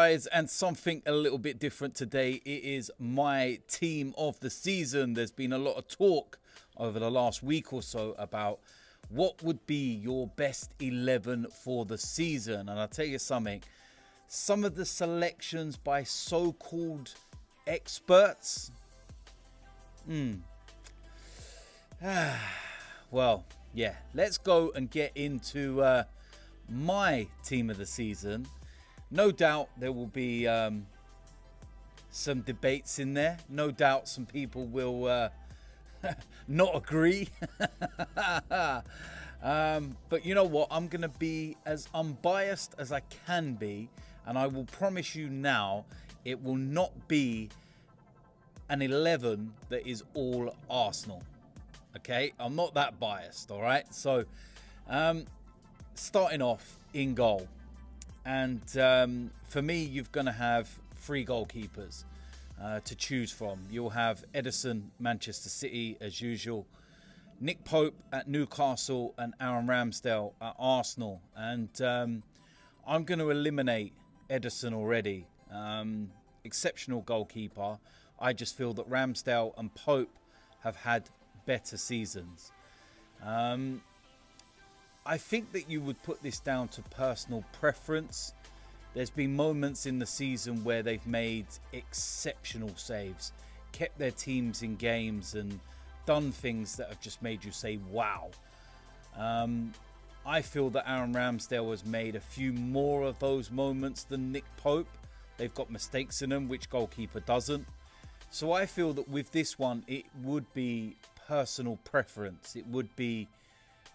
guys, and something a little bit different today. It is my team of the season. There's been a lot of talk over the last week or so about what would be your best 11 for the season. And I'll tell you something, some of the selections by so-called experts, well, yeah, let's go and get into my team of the season. No doubt there will be some debates in there. No doubt some people will not agree. But you know what? I'm going to be as unbiased as I can be. And I will promise you now, it will not be an 11 that is all Arsenal. Okay? I'm not that biased, all right? So, starting off in goal. And for me, you're going to have 3 goalkeepers to choose from. You'll have Ederson, Manchester City, as usual. Nick Pope at Newcastle and Aaron Ramsdale at Arsenal. And I'm going to eliminate Ederson already. Exceptional goalkeeper. I just feel that Ramsdale and Pope have had better seasons. I think that you would put this down to personal preference. There's been moments in the season where they've made exceptional saves, kept their teams in games and done things that have just made you say, wow. I feel that Aaron Ramsdale has made a few more of those moments than Nick Pope. They've got mistakes in them, which goalkeeper doesn't. So I feel that with this one, it would be personal preference. It would be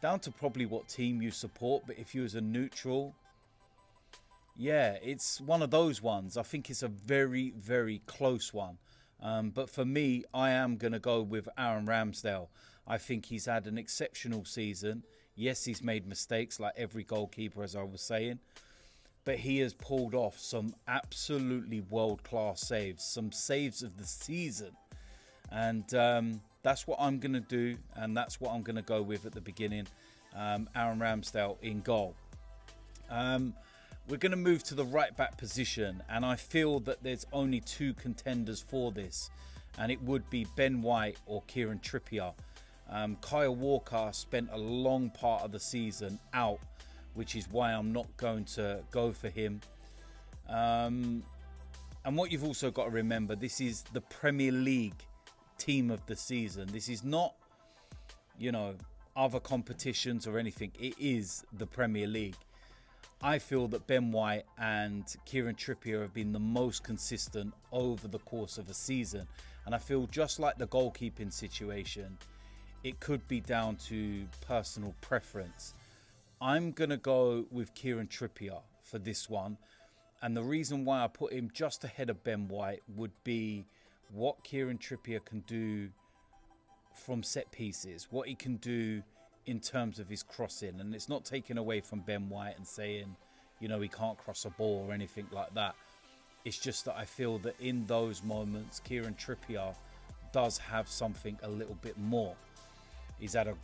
down to probably what team you support. But if you was a neutral, yeah, it's one of those ones. I think it's a very, very close one. But for me, I am going to go with Aaron Ramsdale. I think he's had an exceptional season. Yes, he's made mistakes like every goalkeeper, as I was saying. But he has pulled off some absolutely world-class saves. Some saves of the season. And that's what I'm going to do. And that's what I'm going to go with at the beginning. Aaron Ramsdale in goal. We're going to move to the right-back position. And I feel that there's only 2 contenders for this. And it would be Ben White or Kieran Trippier. Kyle Walker spent a long part of the season out, which is why I'm not going to go for him. And what you've also got to remember, this is the Premier League team of the season. This is not, other competitions or anything. It is the Premier League. I feel that Ben White and Kieran Trippier have been the most consistent over the course of a season. And I feel just like the goalkeeping situation, it could be down to personal preference. I'm going to go with Kieran Trippier for this one. And the reason why I put him just ahead of Ben White would be what Kieran Trippier can do from set pieces, what he can do in terms of his crossing. And it's not taken away from Ben White and saying, he can't cross a ball or anything like that. It's just that I feel that in those moments, Kieran Trippier does have something a little bit more. He's had an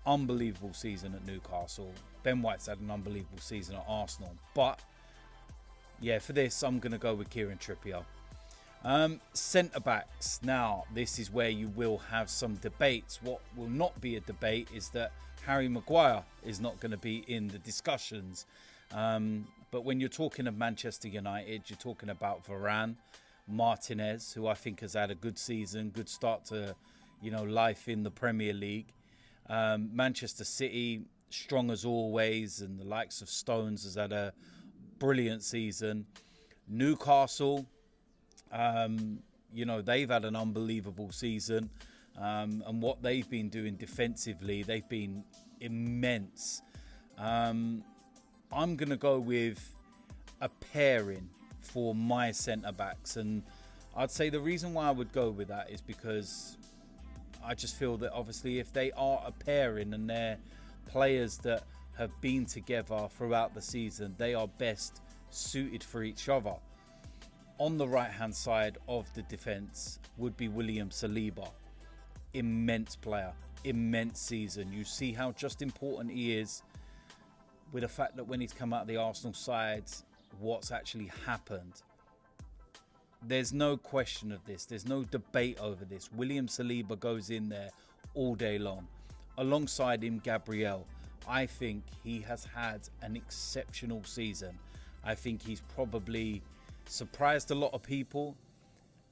unbelievable season at Newcastle. Ben White's had an unbelievable season at Arsenal. But, yeah, for this, I'm going to go with Kieran Trippier. Centre-backs. Now, this is where you will have some debates. What will not be a debate is that Harry Maguire is not going to be in the discussions. But when you're talking of Manchester United, you're talking about Varane, Martinez, who I think has had a good season, good start to, life in the Premier League. Manchester City, strong as always, and the likes of Stones has had a brilliant season. Newcastle, they've had an unbelievable season. And what they've been doing defensively, they've been immense. I'm going to go with a pairing for my centre-backs. And I'd say the reason why I would go with that is because I just feel that obviously if they are a pairing and they're players that have been together throughout the season, they are best suited for each other. On the right-hand side of the defence would be William Saliba. Immense player, immense season. You see how just important he is with the fact that when he's come out of the Arsenal sides, what's actually happened. there's no question of this. There's no debate over this. William Saliba goes in there all day long. Alongside him, Gabriel. I think he has had an exceptional season. I think he's probably surprised a lot of people.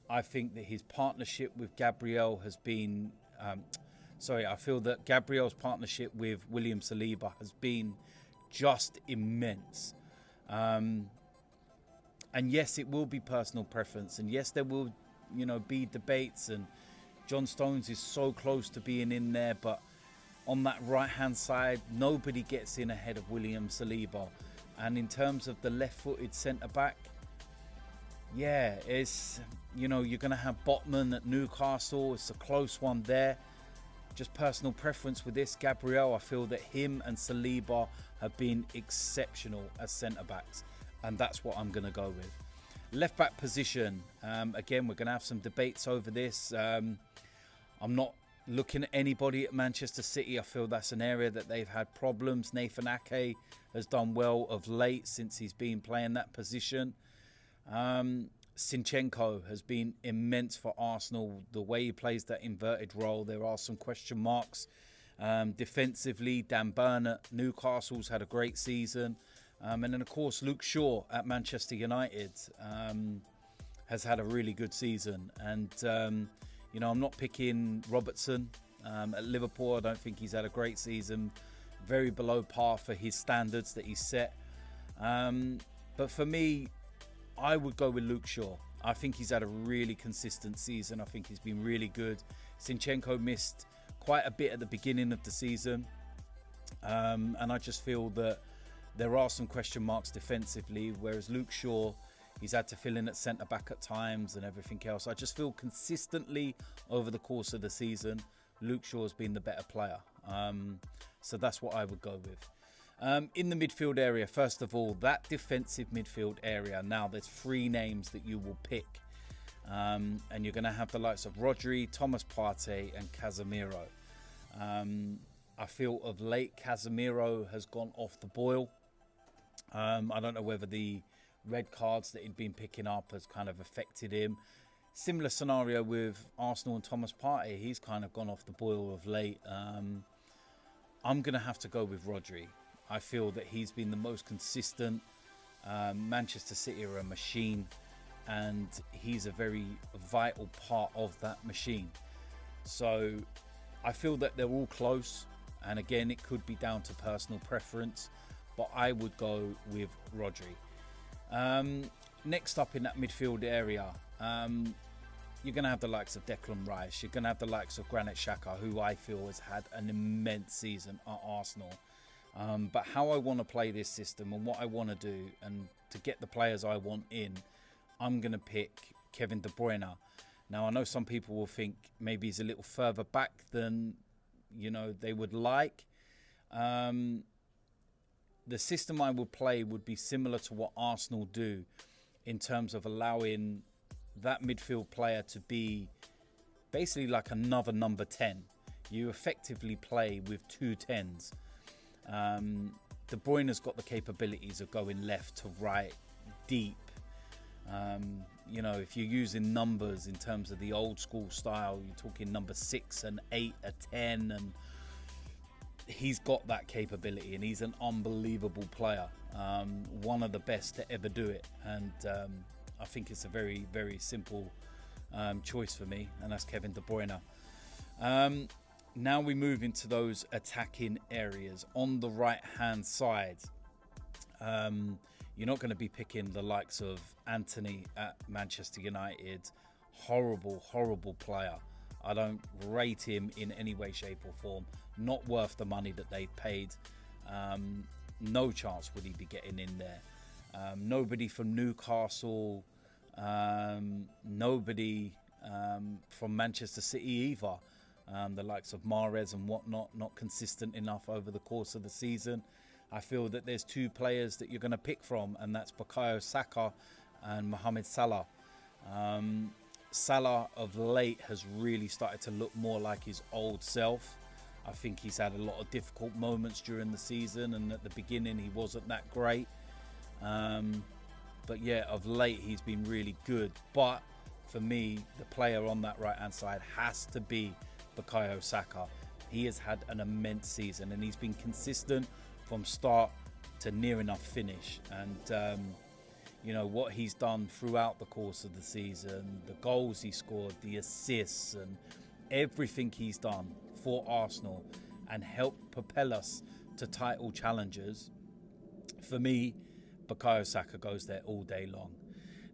I think that his partnership with Gabriel has been... I feel that Gabriel's partnership with William Saliba has been just immense. And yes, it will be personal preference. And yes, there will, be debates. And John Stones is so close to being in there. But on that right-hand side, nobody gets in ahead of William Saliba. And in terms of the left-footed centre-back, yeah, it's, you're going to have Botman at Newcastle. It's a close one there. Just personal preference with this, Gabriel, I feel that him and Saliba have been exceptional as centre-backs. And that's what I'm going to go with. Left-back position, again, we're going to have some debates over this. I'm not looking at anybody at Manchester City. I feel that's an area that they've had problems. Nathan Ake has done well of late since he's been playing that position. Zinchenko has been immense for Arsenal. The way he plays that inverted role, there are some question marks. Defensively, Dan Burn at Newcastle's had a great season. And then, of course, Luke Shaw at Manchester United has had a really good season. And, I'm not picking Robertson at Liverpool. I don't think he's had a great season. Very below par for his standards that he's set. But for me, I would go with Luke Shaw. I think he's had a really consistent season. I think he's been really good. Zinchenko missed quite a bit at the beginning of the season. And I just feel that there are some question marks defensively, whereas Luke Shaw, he's had to fill in at centre-back at times and everything else. I just feel consistently over the course of the season, Luke Shaw's been the better player. So that's what I would go with. In the midfield area, first of all, that defensive midfield area. Now, there's 3 names that you will pick. And you're going to have the likes of Rodri, Thomas Partey and Casemiro. I feel of late, Casemiro has gone off the boil. I don't know whether the red cards that he'd been picking up has kind of affected him. Similar scenario with Arsenal and Thomas Partey. He's kind of gone off the boil of late. I'm going to have to go with Rodri. I feel that he's been the most consistent. Manchester City are a machine, and he's a very vital part of that machine. So I feel that they're all close, and again, it could be down to personal preference, but I would go with Rodri. Next up in that midfield area, you're going to have the likes of Declan Rice. You're going to have the likes of Granit Xhaka, who I feel has had an immense season at Arsenal. But how I want to play this system and what I want to do and to get the players I want in, I'm going to pick Kevin De Bruyne. Now, I know some people will think maybe he's a little further back than, they would like. The system I would play would be similar to what Arsenal do in terms of allowing that midfield player to be basically like another number 10. You effectively play with 2 10s. De Bruyne's got the capabilities of going left to right, deep. If you're using numbers in terms of the old school style, you're talking number 6 and 8, a 10, and he's got that capability, and he's an unbelievable player. One of the best to ever do it, and I think it's a very, very simple choice for me, and that's Kevin De Bruyne. Now we move into those attacking areas. On the right-hand side, you're not going to be picking the likes of Antony at Manchester United. Horrible, horrible player. I don't rate him in any way, shape or form. Not worth the money that they paid. No chance would he be getting in there. Nobody from Newcastle. Nobody from Manchester City either. The likes of Mahrez and whatnot, not consistent enough over the course of the season. I feel that there's 2 players that you're going to pick from, and that's Bukayo Saka and Mohamed Salah. Salah of late has really started to look more like his old self. I think he's had a lot of difficult moments during the season, and at the beginning he wasn't that great. But yeah, of late he's been really good. But for me, the player on that right-hand side has to be Bukayo Saka. He has had an immense season and he's been consistent from start to near enough finish. And, you know, what he's done throughout the course of the season, the goals he scored, the assists and everything he's done for Arsenal and helped propel us to title challenges. For me, Bukayo Saka goes there all day long.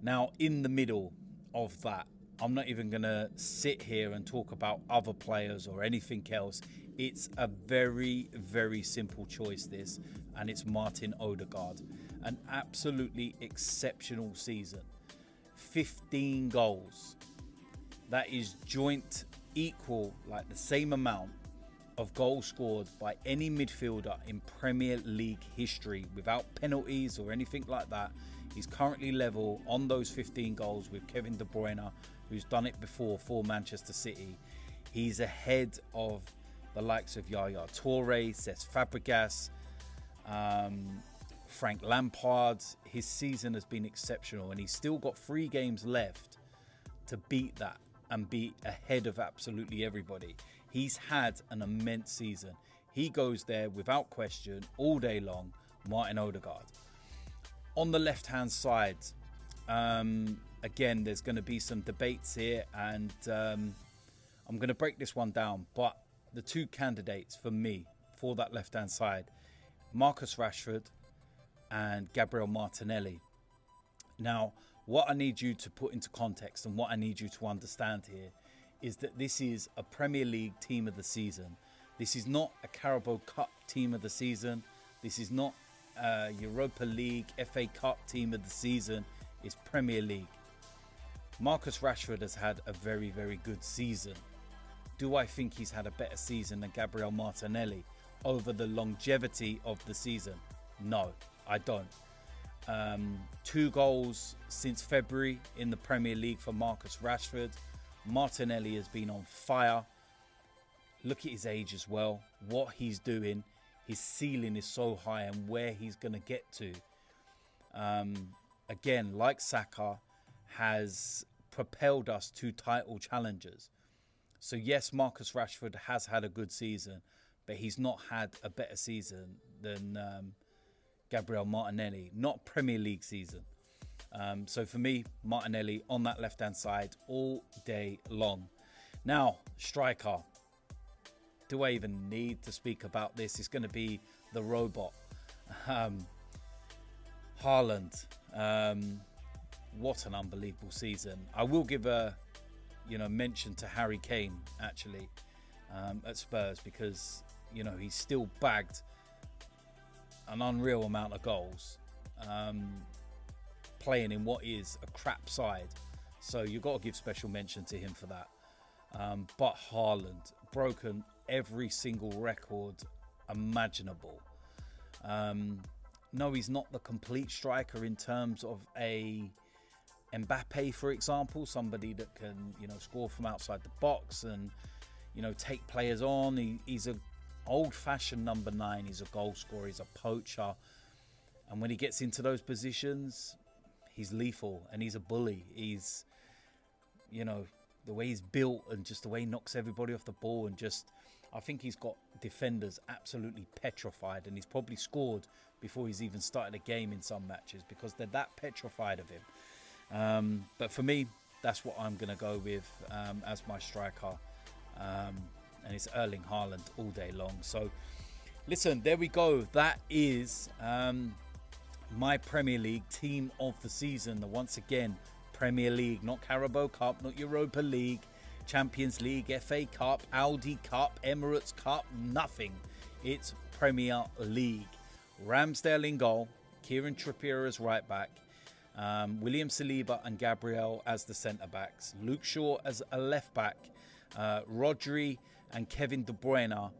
Now, in the middle of that, I'm not even going to sit here and talk about other players or anything else. It's a very, very simple choice, this, and it's Martin Odegaard. An absolutely exceptional season. 15 goals. That is joint equal, like the same amount of goals scored by any midfielder in Premier League history without penalties or anything like that. He's currently level on those 15 goals with Kevin De Bruyne, who's done it before for Manchester City. He's ahead of the likes of Yaya Toure, Cesc Fabregas, Frank Lampard. His season has been exceptional and he's still got 3 games left to beat that and be ahead of absolutely everybody. He's had an immense season. He goes there without question all day long, Martin Odegaard. On the left-hand side, again, there's going to be some debates here and I'm going to break this one down. But the 2 candidates for me for that left-hand side, Marcus Rashford and Gabriel Martinelli. Now, what I need you to put into context and what I need you to understand here is that this is a Premier League team of the season. This is not a Carabao Cup team of the season. This is not a Europa League, FA Cup team of the season. It's Premier League. Marcus Rashford has had a very, very good season. Do I think he's had a better season than Gabriel Martinelli over the longevity of the season? No, I don't. 2 goals since February in the Premier League for Marcus Rashford. Martinelli has been on fire. Look at his age as well. What he's doing. His ceiling is so high and where he's going to get to. Again, like Saka, has propelled us to title challenges. So yes, Marcus Rashford has had a good season, but he's not had a better season than Gabriel Martinelli. Not Premier League season. So for me, Martinelli on that left-hand side all day long. Now, striker. Do I even need to speak about this? It's going to be the robot. Haaland. What an unbelievable season. I will give a mention to Harry Kane, actually, at Spurs, because, he's still bagged an unreal amount of goals. Playing in what is a crap side. So you've got to give special mention to him for that. But Haaland, broken every single record imaginable. No, he's not the complete striker in terms of a Mbappe, for example, somebody that can, score from outside the box and, take players on. He's an old-fashioned number 9. He's a goal scorer. He's a poacher. And when he gets into those positions, he's lethal and he's a bully. He's, the way he's built and just the way he knocks everybody off the ball and just, I think he's got defenders absolutely petrified, and he's probably scored before he's even started a game in some matches because they're that petrified of him. But for me, that's what I'm going to go with as my striker. And it's Erling Haaland all day long. So listen, there we go. That is my Premier League team of the season. Once again, Premier League, not Carabao Cup, not Europa League, Champions League, FA Cup, Audi Cup, Emirates Cup, nothing. It's Premier League. Ramsdale in goal, Kieran Trippier as right back, William Saliba and Gabriel as the centre backs, Luke Shaw as a left back, Rodri and Kevin De Bruyne,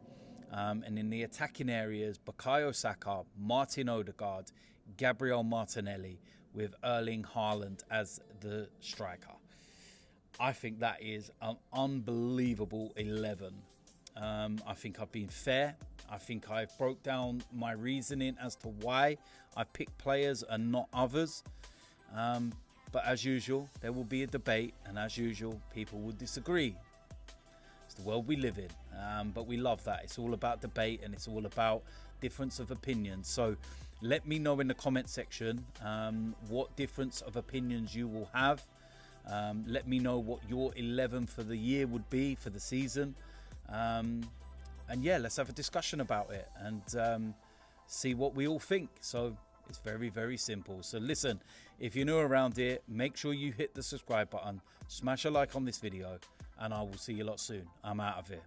and in the attacking areas, Bukayo Saka, Martin Odegaard, Gabriel Martinelli, with Erling Haaland as the striker. I think that is an unbelievable 11. I think I've been fair. I think I've broke down my reasoning as to why I picked players and not others. But as usual, there will be a debate, and as usual, people will disagree. It's the world we live in, but we love that. It's all about debate, and it's all about difference of opinions. So let me know in the comment section what difference of opinions you will have. Let me know what your 11 for the year would be for the season. And yeah, let's have a discussion about it and see what we all think. So it's very, very simple. So listen, if you're new around here, make sure you hit the subscribe button, smash a like on this video, and I will see you lot soon. I'm out of here.